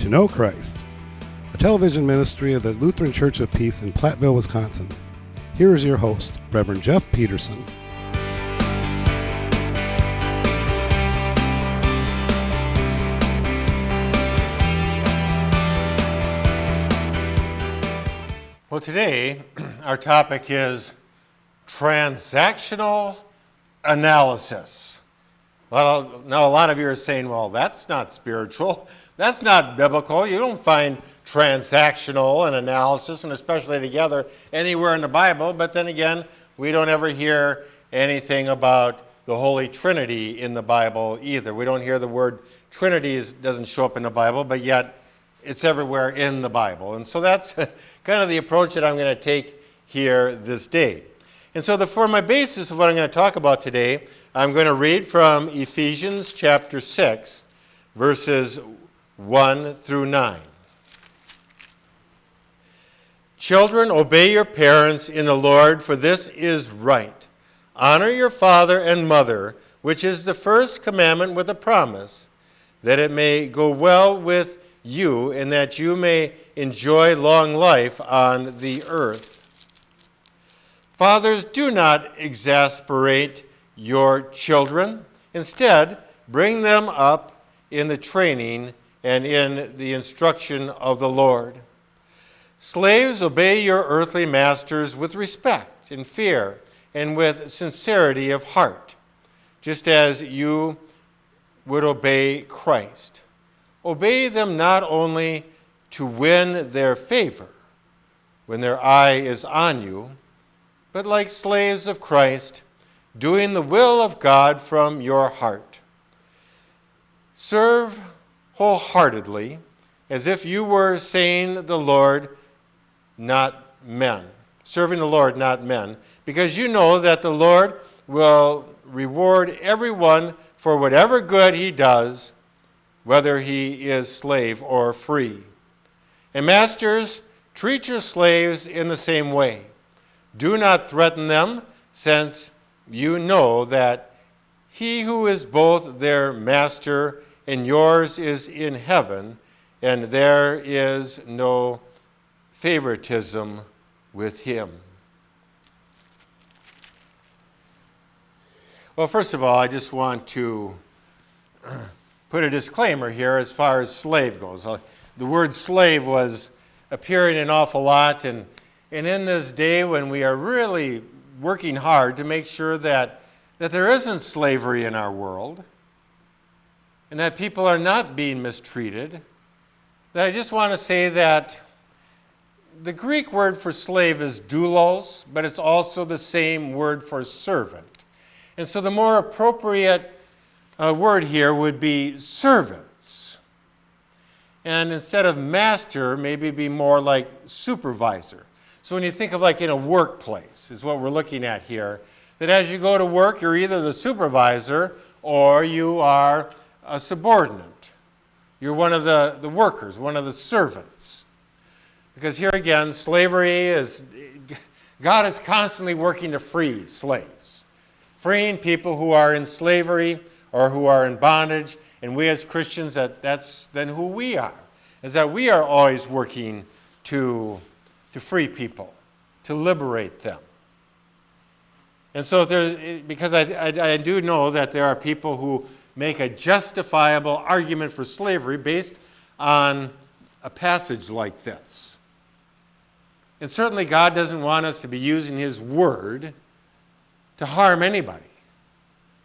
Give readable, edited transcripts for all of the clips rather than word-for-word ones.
to Know Christ, a television ministry of the Lutheran Church of Peace in Platteville, Wisconsin. Here is your host, Reverend Jeff Pedersen. Well, today our topic is transactional analysis. Now, a lot of you are saying, well, that's not spiritual. That's not biblical. You don't find transactional and analysis, and especially together, anywhere in the Bible. But then again, we don't ever hear anything about the Holy Trinity in the Bible either. We don't hear the word Trinity doesn't show up in the Bible, but yet it's everywhere in the Bible. And so that's kind of the approach that I'm going to take here this day. And so for my basis of what I'm going to talk about today, I'm going to read from Ephesians chapter 6, verses 1 through 9. Children, obey your parents in the Lord, for this is right. Honor your father and mother, which is the first commandment with a promise, that it may go well with you and that you may enjoy long life on the earth. Fathers, do not exasperate your children. Instead, bring them up in the training and in the instruction of the Lord. Slaves, obey your earthly masters with respect and fear and with sincerity of heart, just as you would obey Christ. Obey them not only to win their favor when their eye is on you, but like slaves of Christ, doing the will of God from your heart. Serve wholeheartedly, as if you were saying the Lord, not men. Serving the Lord, not men, because you know that the Lord will reward everyone for whatever good he does, whether he is slave or free. And masters, treat your slaves in the same way. Do not threaten them, since you know that he who is both their master and yours is in heaven, and there is no favoritism with him. Well, first of all, I just want to put a disclaimer here as far as slave goes. The word slave was appearing an awful lot, and in this day when we are really working hard to make sure that there isn't slavery in our world and that people are not being mistreated, that I just want to say that the Greek word for slave is doulos, but it's also the same word for servant. And so the more appropriate word here would be servants. And instead of master, maybe be more like supervisor. So when you think of like in a workplace, is what we're looking at here, that as you go to work, you're either the supervisor or you are a subordinate. You're one of the workers, one of the servants. Because here again, slavery is, God is constantly working to free slaves. Freeing people who are in slavery or who are in bondage, and we as Christians, that's then who we are, is that we are always working to free people, to liberate them. And so because I do know that there are people who make a justifiable argument for slavery based on a passage like this. And certainly God doesn't want us to be using his word to harm anybody,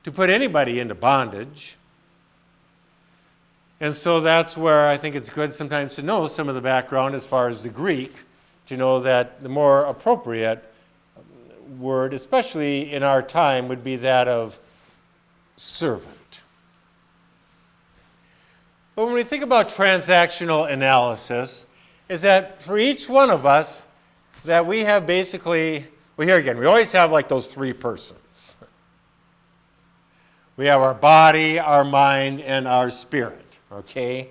to put anybody into bondage. And so that's where I think it's good sometimes to know some of the background as far as the Greek, to know that the more appropriate word, especially in our time, would be that of servant. But when we think about transactional analysis, is that for each one of us, that we have basically, well, here again, we always have like those three persons. We have our body, our mind, and our spirit, okay?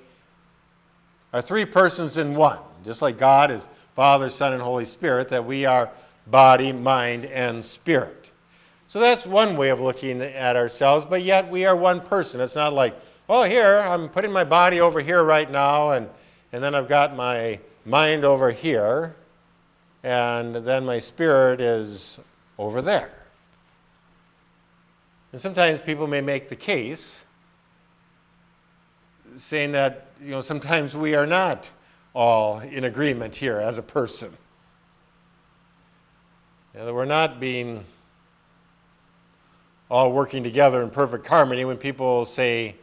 Our three persons in one, just like God is Father, Son, and Holy Spirit, that we are body, mind, and spirit. So that's one way of looking at ourselves, but yet we are one person. It's not like, oh, here, I'm putting my body over here right now, and and then I've got my mind over here, and then my spirit is over there. And sometimes people may make the case saying that, sometimes we are not all in agreement here as a person. That we're not being all working together in perfect harmony when people say,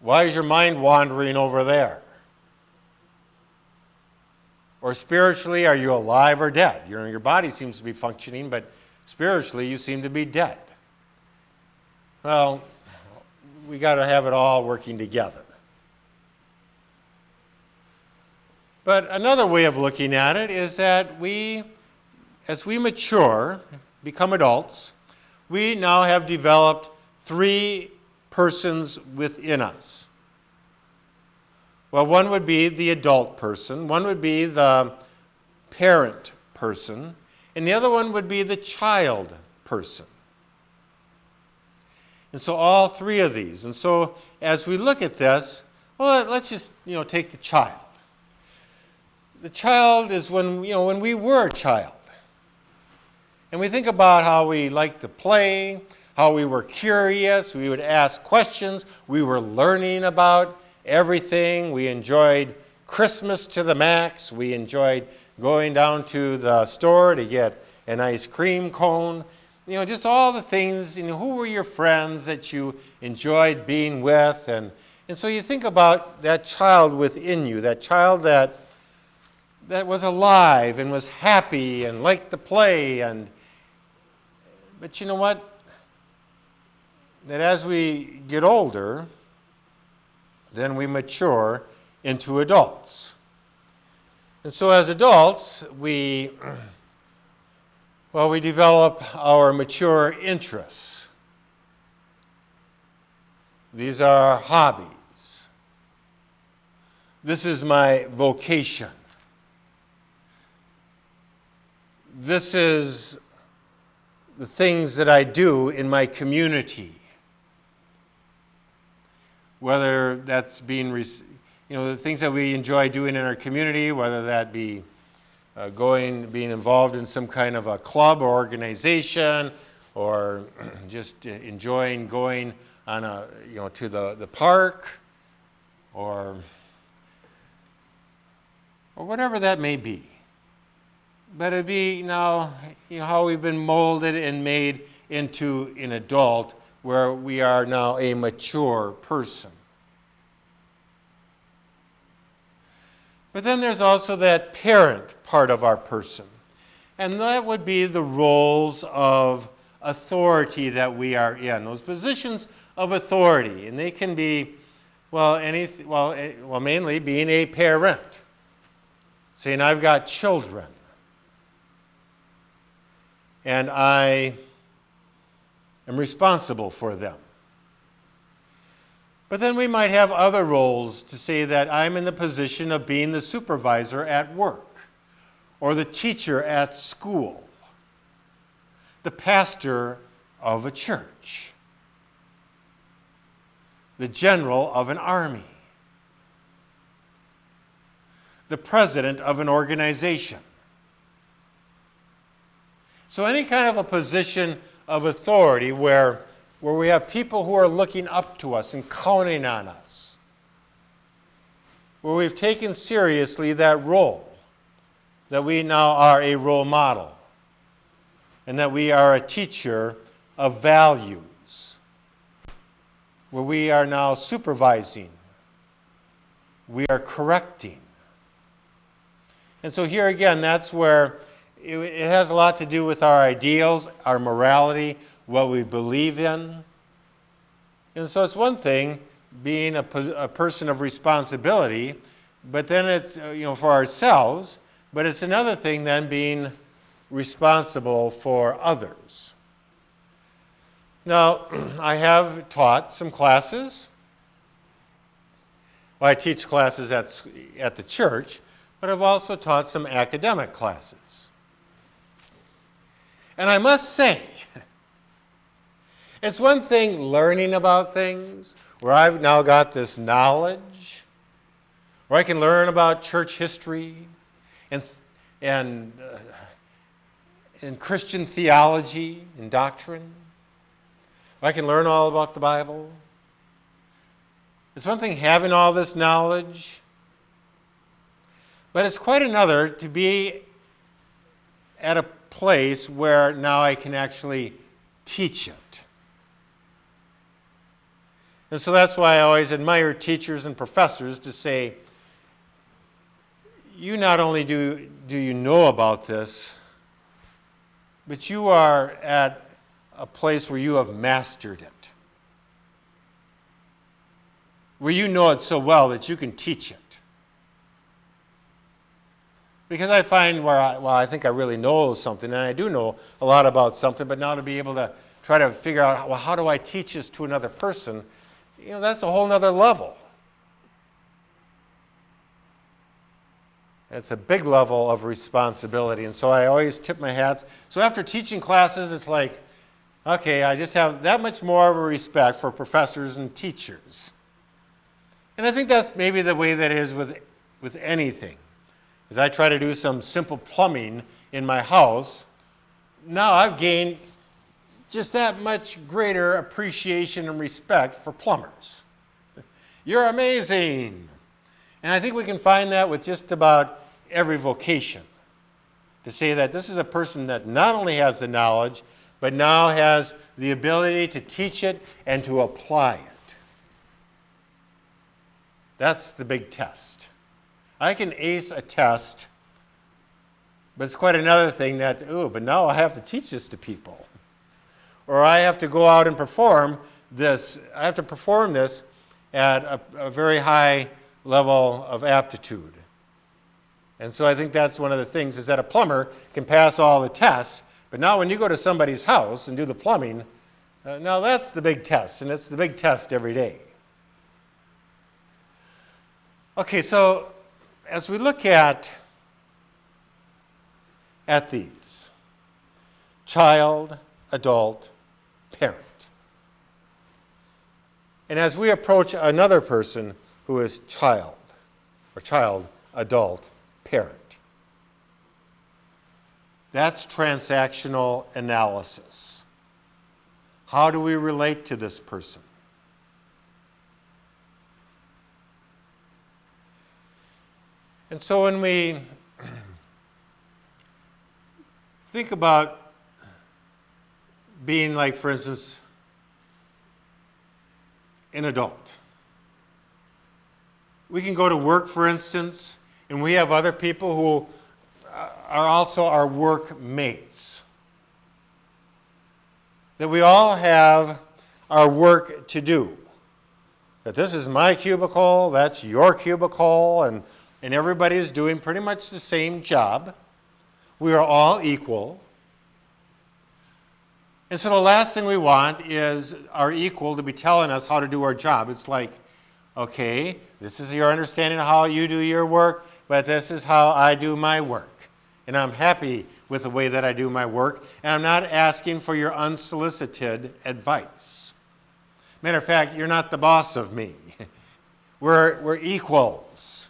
why is your mind wandering over there? Or spiritually, are you alive or dead? Your body seems to be functioning, but spiritually you seem to be dead. Well, we got to have it all working together. But another way of looking at it is that as we mature, become adults, we now have developed 3 persons within us. Well, one would be the adult person, one would be the parent person, and the other one would be the child person. And so all 3 of these. And so as we look at this, well, let's just, take the child. The child is when we were a child. And we think about how we liked to play, how we were curious, we would ask questions, we were learning about everything. We enjoyed Christmas to the max. We enjoyed going down to the store to get an ice cream cone. Just all the things, who were your friends that you enjoyed being with? And so you think about that child within you, that child that was alive and was happy and liked to play. But you know what? That as we get older, then we mature into adults. And so as adults, we develop our mature interests. These are our hobbies. This is my vocation. This is the things that I do in my community. Whether that's being, the things that we enjoy doing in our community, whether that be being involved in some kind of a club or organization, or just enjoying going on to the park, or whatever that may be. But it'd be now, how we've been molded and made into an adult, where we are now a mature person. But then there's also that parent part of our person. And that would be the roles of authority that we are in, those positions of authority. And they can be, mainly being a parent, saying, I've got children, and I am responsible for them. But then we might have other roles to say that I'm in the position of being the supervisor at work, or the teacher at school, the pastor of a church, the general of an army, the president of an organization. So any kind of a position of authority where we have people who are looking up to us and counting on us, where we've taken seriously that role, that we now are a role model, and that we are a teacher of values, where we are now supervising, we are correcting. And so here again, that's where it has a lot to do with our ideals, our morality, what we believe in. And so it's one thing being a person of responsibility, but then it's, for ourselves, but it's another thing then being responsible for others. Now, I have taught some classes. Well, I teach classes at the church, but I've also taught some academic classes. And I must say, it's one thing learning about things, where I've now got this knowledge, Or I can learn about church history and, and, and Christian theology and doctrine. Or I can learn all about the Bible. It's one thing having all this knowledge, but it's quite another to be at a place where now I can actually teach it. And so that's why I always admire teachers and professors to say, you not only do you know about this, but you are at a place where you have mastered it, where you know it so well that you can teach it. Because I find where I think I really know something, and I do know a lot about something, but now to be able to try to figure out, well, how do I teach this to another person? You know, that's a whole nother level. It's a big level of responsibility, and so I always tip my hats. So after teaching classes, it's like, okay, I just have that much more of a respect for professors and teachers. And I think that's maybe the way that it is with anything. As I try to do some simple plumbing in my house, now I've gained just that much greater appreciation and respect for plumbers. You're amazing. And I think we can find that with just about every vocation. To say that this is a person that not only has the knowledge, but now has the ability to teach it and to apply it. That's the big test. I can ace a test, but it's quite another thing that, but now I have to teach this to people. Or I have to go out and perform this. I have to perform this at a very high level of aptitude. And so I think that's one of the things, is that a plumber can pass all the tests, but now when you go to somebody's house and do the plumbing, now that's the big test, and it's the big test every day. Okay, so as we look at these, child, adult, parent, and as we approach another person who is child, or child, adult, parent, that's transactional analysis. How do we relate to this person? And so when we think about being, like, for instance, an adult, we can go to work, for instance, and we have other people who are also our workmates. That we all have our work to do. That this is my cubicle, that's your cubicle, and everybody is doing pretty much the same job. We are all equal. And so the last thing we want is our equal to be telling us how to do our job. It's like, okay, this is your understanding of how you do your work, but this is how I do my work. And I'm happy with the way that I do my work, and I'm not asking for your unsolicited advice. Matter of fact, you're not the boss of me. We're equals.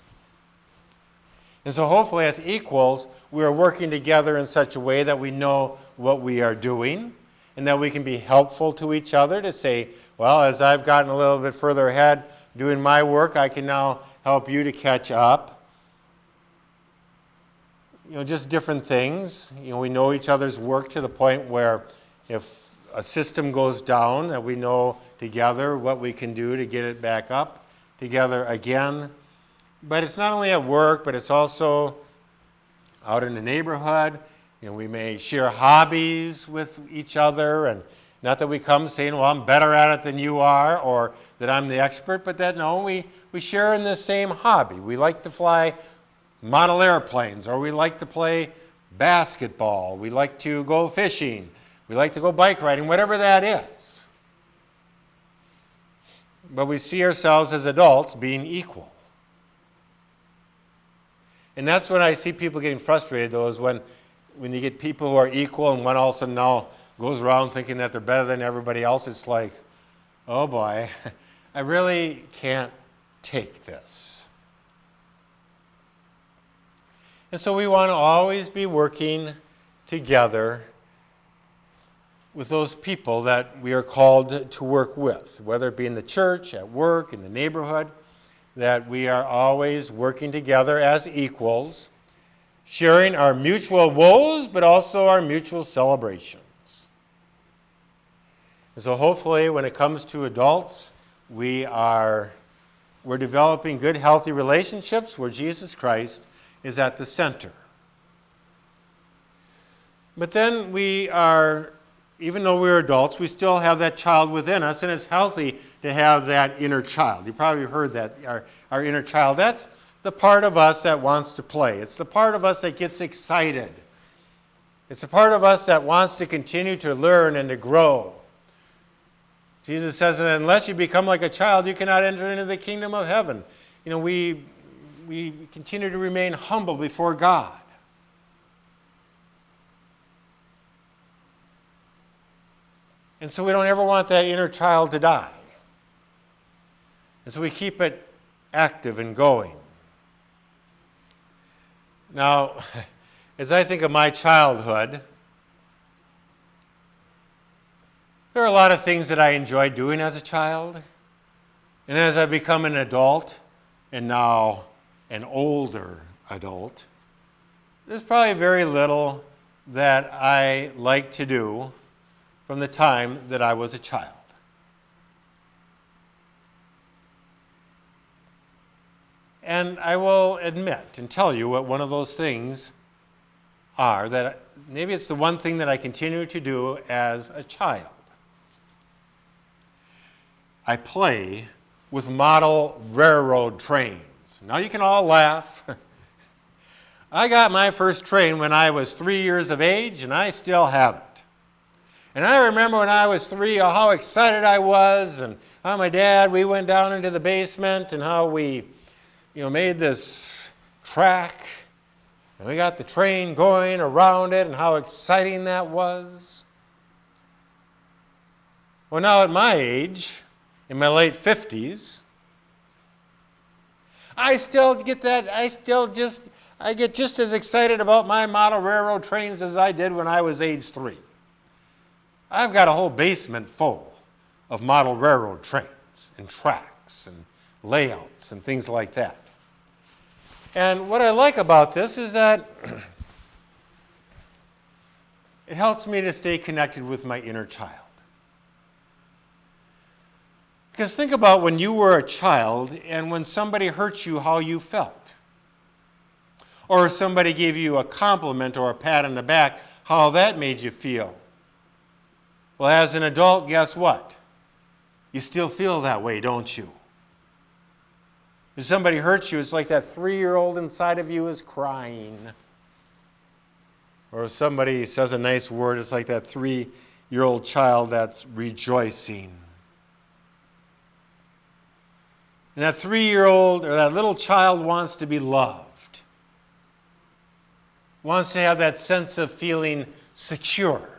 And so hopefully as equals, we are working together in such a way that we know what we are doing, and that we can be helpful to each other to say, well, as I've gotten a little bit further ahead doing my work, I can now help you to catch up. You know, just different things. You know, we know each other's work to the point where if a system goes down, that we know together what we can do to get it back up together again. But it's not only at work, but it's also out in the neighborhood. You know, we may share hobbies with each other, and not that we come saying, well, I'm better at it than you are, or that I'm the expert, but that, no, we share in the same hobby. We like to fly model airplanes, or we like to play basketball. We like to go fishing. We like to go bike riding, whatever that is. But we see ourselves as adults being equal. And that's when I see people getting frustrated, though, is when you get people who are equal and one all of a sudden now goes around thinking that they're better than everybody else. It's like, oh boy, I really can't take this. And so we want to always be working together with those people that we are called to work with, whether it be in the church, at work, in the neighborhood, that we are always working together as equals, sharing our mutual woes, but also our mutual celebrations. And so hopefully when it comes to adults, we're developing good, healthy relationships where Jesus Christ is at the center. But then even though we're adults, we still have that child within us, and it's healthy to have that inner child. You probably heard that, our inner child. That's the part of us that wants to play. It's the part of us that gets excited. It's the part of us that wants to continue to learn and to grow. Jesus says that unless you become like a child, you cannot enter into the kingdom of heaven. You know, we continue to remain humble before God. And so we don't ever want that inner child to die. And so we keep it active and going. Now, as I think of my childhood, there are a lot of things that I enjoyed doing as a child. And as I become an adult, and now an older adult, there's probably very little that I like to do from the time that I was a child. And I will admit and tell you what one of those things are, that maybe it's the one thing that I continue to do as a child. I play with model railroad trains. Now you can all laugh. I got my first train when I was 3 years of age, and I still have it. And I remember when I was 3, how excited I was, and how my dad, we went down into the basement, and how we, made this track, and we got the train going around it, and how exciting that was. Well, now at my age, in my late 50s, I still get that, I get just as excited about my model railroad trains as I did when I was age 3. I've got a whole basement full of model railroad trains and tracks and layouts and things like that. And what I like about this is that it helps me to stay connected with my inner child. Because think about when you were a child and when somebody hurt you, how you felt. Or somebody gave you a compliment or a pat on the back, how that made you feel. Well, as an adult, guess what? You still feel that way, don't you? If somebody hurts you, it's like that 3-year-old inside of you is crying. Or if somebody says a nice word, it's like that 3-year-old child that's rejoicing. And that 3-year-old or that little child wants to be loved. Wants to have that sense of feeling secure.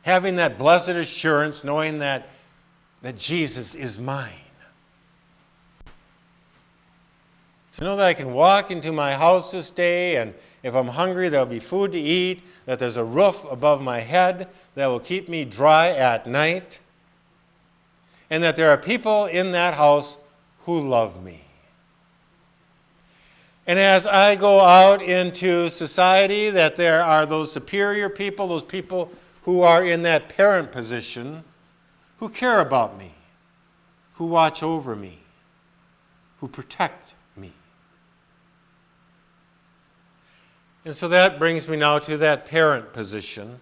Having that blessed assurance, knowing that Jesus is mine. To know that I can walk into my house this day, and if I'm hungry, there'll be food to eat, that there's a roof above my head that will keep me dry at night, and that there are people in that house who love me. And as I go out into society, that there are those superior people, those people who are in that parent position, who care about me, who watch over me, who protect me. And so that brings me now to that parent position.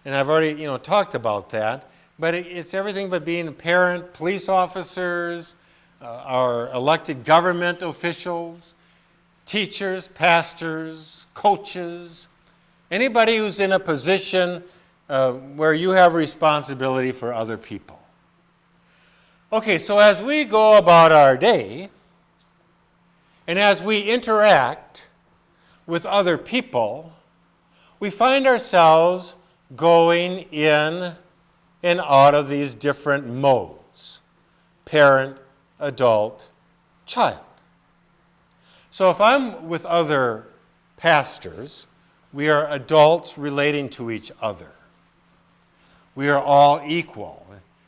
And I've already, talked about that. But it's everything but being a parent, police officers, our elected government officials, teachers, pastors, coaches, anybody who's in a position where you have responsibility for other people. Okay, so as we go about our day, and as we interact with other people, we find ourselves going in and out of these different modes: parent, adult, child. So if I'm with other pastors, we are adults relating to each other. We are all equal.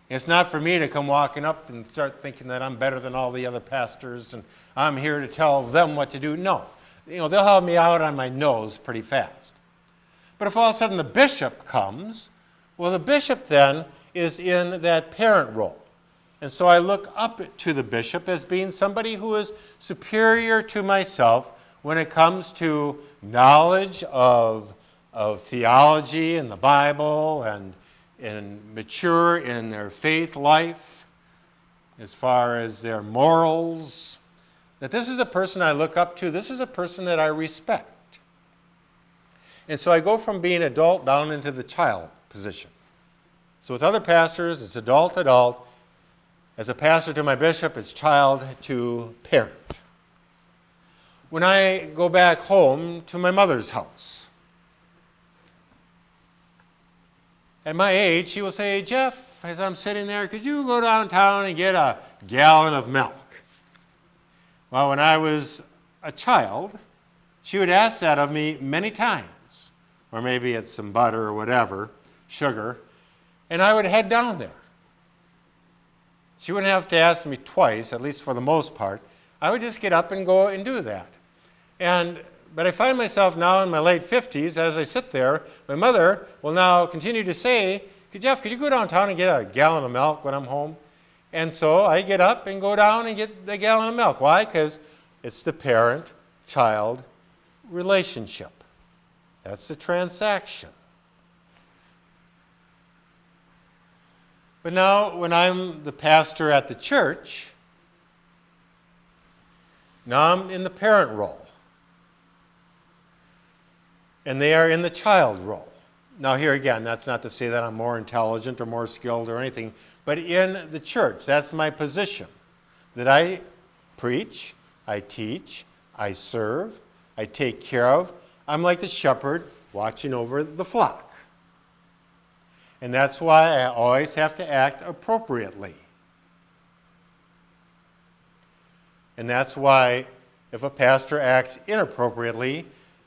It's not for me to come walking up and start thinking that I'm better than all the other pastors and I'm here to tell them what to do. No. They'll have me out on my nose pretty fast. But if all of a sudden the bishop comes, well, the bishop then is in that parent role. And so I look up to the bishop as being somebody who is superior to myself when it comes to knowledge of theology and the Bible and mature in their faith life, as far as their morals, that this is a person I look up to, this is a person that I respect. And so I go from being adult down into the child position. So with other pastors, it's adult. As a pastor to my bishop, it's child to parent. When I go back home to my mother's house, at my age, she will say, Jeff, as I'm sitting there, could you go downtown and get a gallon of milk? Well, when I was a child, she would ask that of me many times, or maybe it's some butter or whatever, sugar, and I would head down there. She wouldn't have to ask me twice, at least for the most part. I would just get up and go and do that. But I find myself now in my late 50s, as I sit there, my mother will now continue to say, Jeff, could you go downtown and get a gallon of milk when I'm home? And so I get up and go down and get the gallon of milk. Why? Because it's the parent-child relationship. That's the transaction. But now, when I'm the pastor at the church, now I'm in the parent role. And they are in the child role. Now here again, that's not to say that I'm more intelligent or more skilled or anything, but in the church, that's my position. That I preach, I teach, I serve, I take care of. I'm like the shepherd watching over the flock. And that's why I always have to act appropriately. And that's why if a pastor acts inappropriately,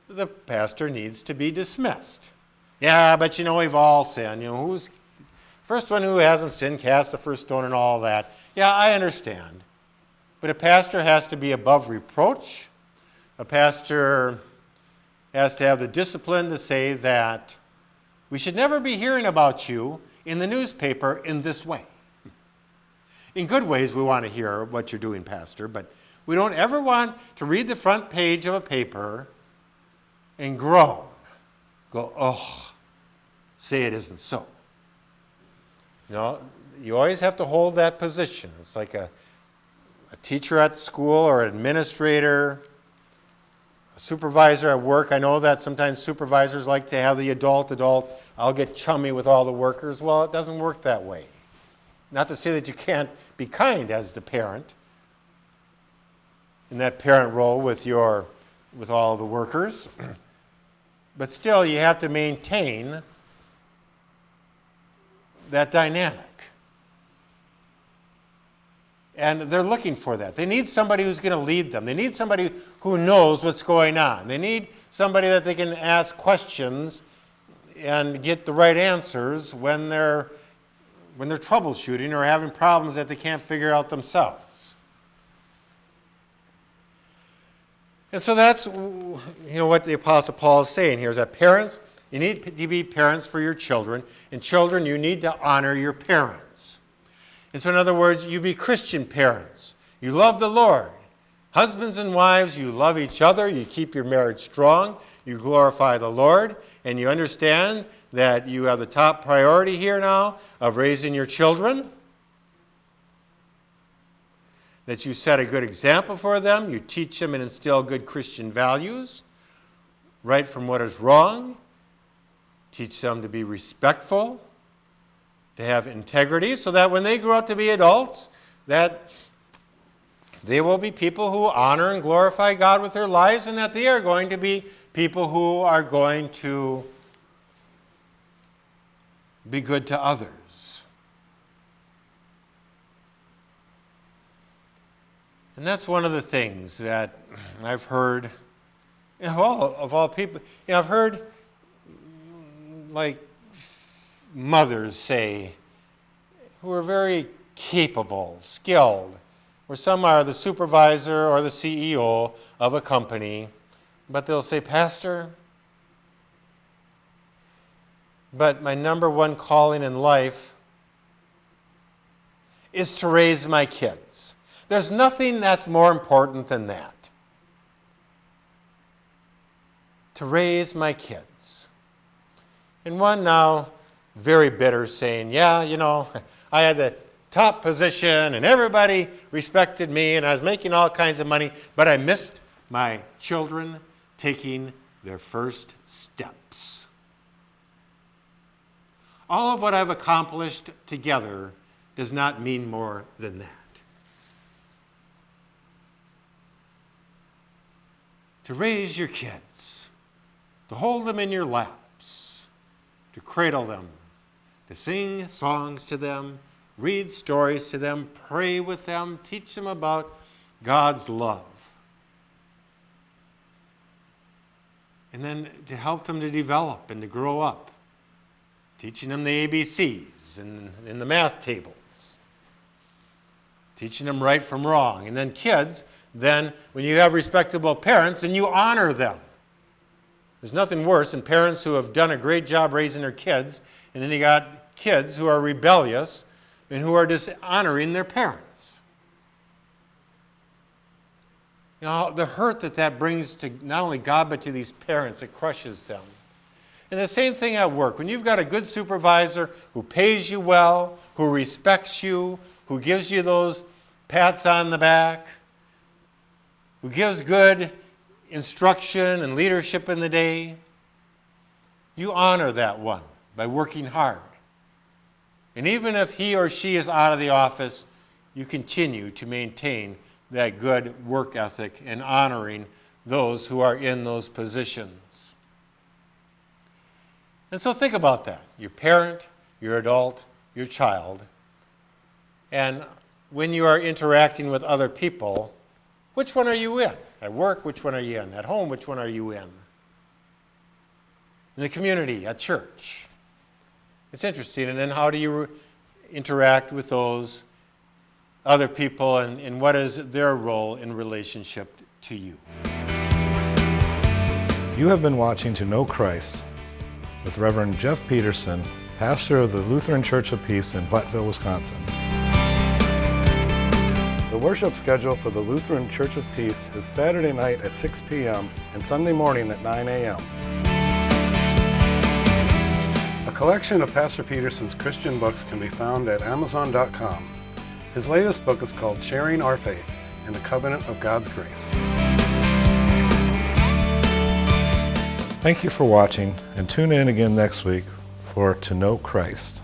the pastor needs to be dismissed. Yeah, but we've all sinned. Who's first one who hasn't sinned cast the first stone and all that. Yeah, I understand. But a pastor has to be above reproach. A pastor has to have the discipline to say that we should never be hearing about you in the newspaper in this way. In good ways, we want to hear what you're doing, Pastor, but we don't ever want to read the front page of a paper and groan, go, oh, say it isn't so. You always have to hold that position. It's like a teacher at school or an administrator, a supervisor at work. I know that sometimes supervisors like to have the adult, I'll get chummy with all the workers. Well, it doesn't work that way. Not to say that you can't be kind as the parent in that parent role with all the workers. But still, you have to maintain that dynamic. And they're looking for that. They need somebody who's going to lead them. They need somebody who knows what's going on. They need somebody that they can ask questions and get the right answers when they're troubleshooting or having problems that they can't figure out themselves. And so that's what the Apostle Paul is saying here is that parents, you need to be parents for your children, and children, you need to honor your parents. And so in other words, you be Christian parents. You love the Lord. Husbands and wives, you love each other. You keep your marriage strong. You glorify the Lord. And you understand that you have the top priority here now of raising your children. That you set a good example for them. You teach them and instill good Christian values. Right from what is wrong. Teach them to be respectful. To have integrity so that when they grow up to be adults, that they will be people who honor and glorify God with their lives, and that they are going to be people who are going to be good to others. And that's one of the things that I've heard of all people. I've heard like mothers say, who are very capable, skilled, where some are the supervisor or the CEO of a company, but they'll say, Pastor, but my number one calling in life is to raise my kids. There's nothing that's more important than that. To raise my kids. And one now, very bitter, saying, yeah, I had the top position and everybody respected me and I was making all kinds of money, but I missed my children taking their first steps. All of what I've accomplished together does not mean more than that. To raise your kids, to hold them in your laps, to cradle them, to sing songs to them, read stories to them, pray with them, teach them about God's love. And then to help them to develop and to grow up, teaching them the ABCs and the math tables, teaching them right from wrong. And then kids, then when you have respectable parents, then you honor them. There's nothing worse than parents who have done a great job raising their kids, and then you got kids who are rebellious and who are dishonoring their parents. The hurt that brings to not only God, but to these parents, it crushes them. And the same thing at work. When you've got a good supervisor who pays you well, who respects you, who gives you those pats on the back, who gives good instruction and leadership in the day, you honor that one by working hard. And even if he or she is out of the office, you continue to maintain that good work ethic and honoring those who are in those positions. And so think about that. Your parent, your adult, your child. And when you are interacting with other people, which one are you in? At work, which one are you in? At home, which one are you in? In the community, at church. It's interesting. And then how do you interact with those other people, and what is their role in relationship to you? You have been watching To Know Christ with Reverend Jeff Pedersen, pastor of the Lutheran Church of Peace in Platteville, Wisconsin. The worship schedule for the Lutheran Church of Peace is Saturday night at 6 p.m. and Sunday morning at 9 a.m. A collection of Pastor Pedersen's Christian books can be found at Amazon.com. His latest book is called Sharing Our Faith in the Covenant of God's Grace. Thank you for watching, and tune in again next week for To Know Christ.